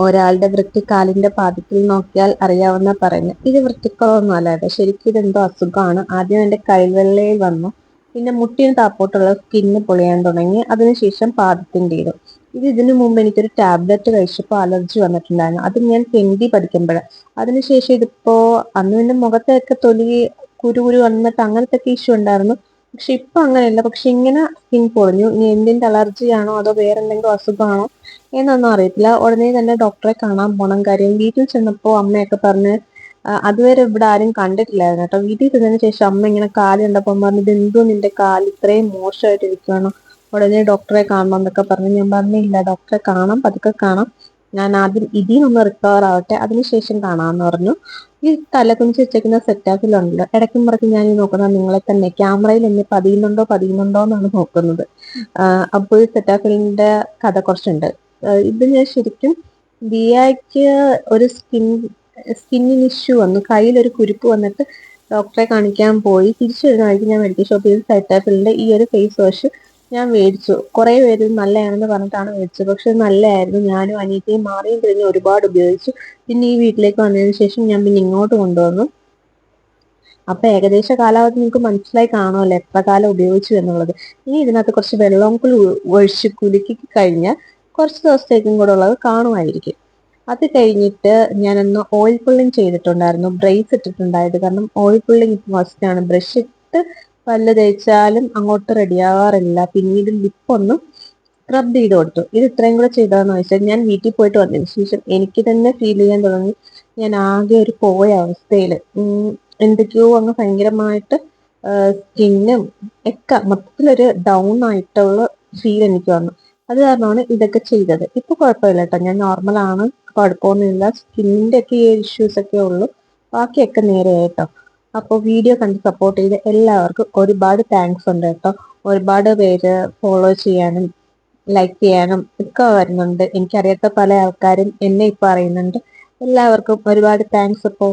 ഒരാളുടെ വൃത്തി കാലിന്റെ പാദത്തിൽ നോക്കിയാൽ അറിയാവുന്ന പറയുന്നത്. ഇത് വൃത്തിക്കുറവൊന്നും അല്ല കേട്ടോ, ശരിക്കും ഇതെന്തോ അസുഖമാണ്. ആദ്യം എന്റെ കൈവെള്ളയിൽ വന്നു, പിന്നെ മുട്ടിന് താപ്പോട്ടുള്ള സ്കിന്ന് പൊളിയാൻ തുടങ്ങി, അതിനുശേഷം പാദത്തിൻ്റെതും. ഇതിനു മുമ്പ് എനിക്കൊരു ടാബ്ലറ്റ് കഴിച്ചപ്പോൾ അലർജി വന്നിട്ടുണ്ടായിരുന്നു, അത് ഞാൻ കെൻഡി പഠിക്കുമ്പോഴാണ്. അതിനുശേഷം ഇതിപ്പോ അന്ന് പിന്നെ മുഖത്തൊക്കെ തൊലി കുരു വന്നിട്ട് അങ്ങനത്തെ ഒക്കെ ഇഷ്യൂ ഉണ്ടായിരുന്നു. പക്ഷെ ഇപ്പൊ അങ്ങനെയല്ല. പക്ഷെ ഇങ്ങനെ സ്കിൻ പൊളിഞ്ഞു. ഇനി എന്തിന്റെ അലർജിയാണോ അതോ വേറെ എന്തെങ്കിലും അസുഖമാണോ എന്നൊന്നും അറിയത്തില്ല. ഉടനെ തന്നെ ഡോക്ടറെ കാണാൻ പോണം. കാര്യം വീട്ടിൽ ചെന്നപ്പോ അമ്മയൊക്കെ പറഞ്ഞ് അതുവരെ ഇവിടെ ആരും കണ്ടിട്ടില്ലായിരുന്നു കേട്ടോ. വീട്ടിൽ ചെന്നതിന് ശേഷം അമ്മ ഇങ്ങനെ കാല് കണ്ടപ്പോൾ പറഞ്ഞു, ഇത് എന്തോ നിന്റെ കാല് ഇത്രയും മോശമായിട്ട് ഇരിക്കുകയാണോ, ഉടനെ ഡോക്ടറെ കാണണം എന്നൊക്കെ പറഞ്ഞു. ഞാൻ പറഞ്ഞില്ല, ഡോക്ടറെ കാണാം, പതുക്കെ കാണാം, ഞാൻ ആദ്യം ഇതിൽ നിന്ന് റിക്കവർ ആവട്ടെ, അതിനുശേഷം കാണാമെന്ന് പറഞ്ഞു. ഈ തലകുനിച്ച് വെച്ചേക്കുന്ന സെറ്റാഫിലുണ്ടല്ലോ, ഇടയ്ക്കും പുറത്തും ഞാൻ ഈ നോക്കുന്നത് നിങ്ങളെ തന്നെ, ക്യാമറയിൽ എന്നെ പതിയുന്നുണ്ടോ എന്നാണ് നോക്കുന്നത്. അപ്പോൾ ഈ സെറ്റാഫിലിന്റെ കഥ കുറച്ചുണ്ട്. ഇത് ഞാൻ ശരിക്കും ദിയയ്ക്ക് ഒരു സ്കിന്നിന് ഇഷ്യൂ വന്നു, കയ്യിലൊരു കുരുപ്പ് വന്നിട്ട് ഡോക്ടറെ കാണിക്കാൻ പോയി. തിരിച്ചു വരുന്ന വഴിക്ക് ഞാൻ മെഡിക്കൽ ഷോപ്പിൽ സെറ്റാഫിലിന്റെ ഈ ഒരു ഫേസ് വാഷ് ഞാൻ മേടിച്ചു. കുറെ പേര് നല്ലതാണെന്ന് പറഞ്ഞിട്ടാണ് മേടിച്ചത്, പക്ഷെ നല്ലതായിരുന്നു. ഞാനും അനിയത്തിയും മാറിയും തിരിഞ്ഞ് ഒരുപാട് ഉപയോഗിച്ചു. പിന്നെ ഈ വീട്ടിലേക്ക് വന്നതിന് ശേഷം ഞാൻ പിന്നെ ഇങ്ങോട്ട് കൊണ്ടുവന്നു. അപ്പൊ ഏകദേശ കാലാവധി നിങ്ങൾക്ക് മനസ്സിലായി കാണുമല്ലോ എത്ര കാലം ഉപയോഗിച്ചു എന്നുള്ളത്. ഇനി ഇതിനകത്ത് കുറച്ച് വെള്ളം കൂടി ഒഴിച്ച് കുലുക്കി കഴിഞ്ഞാൽ കുറച്ച് ദിവസത്തേക്കും കൂടെ ഉള്ളത് കാണുമായിരിക്കും. അത് കഴിഞ്ഞിട്ട് ഞാനൊന്ന് ഓയിൽ പുള്ളിങ് ചെയ്തിട്ടുണ്ടായിരുന്നു, ബ്രേസ് ഇട്ടിട്ടുണ്ടായത്. കാരണം ഓയിൽ പുള്ളിങ് മസ്റ്റ് ആണ്. ബ്രഷ് ഇട്ട് പല്ല് തേച്ചാലും അങ്ങോട്ട് റെഡിയാവാറില്ല. പിന്നീട് ലിപ്പൊന്നും സ്ക്രബ് ചെയ്ത് കൊടുത്തു. ഇത് ഇത്രയും കൂടെ ചെയ്തതെന്ന് വെച്ചാൽ ഞാൻ വീട്ടിൽ പോയിട്ട് വന്നതിന് ശേഷം എനിക്ക് തന്നെ ഫീൽ ചെയ്യാൻ തുടങ്ങി, ഞാൻ ആകെ ഒരു പോയ അവസ്ഥയിൽ, എന്തൊക്കെയോ അങ്ങ് ഭയങ്കരമായിട്ട് സ്കിന്നും ഒക്കെ മൊത്തത്തിലൊരു ഡൗൺ ആയിട്ടുള്ള ഫീൽ എനിക്ക് വന്നു. അത് കാരണമാണ് ഇതൊക്കെ ചെയ്തത്. ഇപ്പൊ കുഴപ്പമില്ല കേട്ടോ, ഞാൻ നോർമലാണ്, കുഴപ്പമൊന്നുമില്ല. സ്കിന്നിന്റെ ഒക്കെ ഈ ഇഷ്യൂസ് ഒക്കെ ഉള്ളൂ, ബാക്കിയൊക്കെ നേരെ കേട്ടോ. അപ്പോൾ വീഡിയോ കണ്ട് സപ്പോർട്ട് ചെയ്ത് എല്ലാവർക്കും ഒരുപാട് താങ്ക്സ് ഉണ്ട് കേട്ടോ. ഒരുപാട് പേര് ഫോളോ ചെയ്യാനും ലൈക്ക് ചെയ്യാനും ഒക്കെ വരുന്നുണ്ട്. എനിക്കറിയാത്ത പല ആൾക്കാരും എന്നെ ഇപ്പൊ അറിയുന്നുണ്ട്. എല്ലാവർക്കും ഒരുപാട് താങ്ക്സ്. ഇപ്പോൾ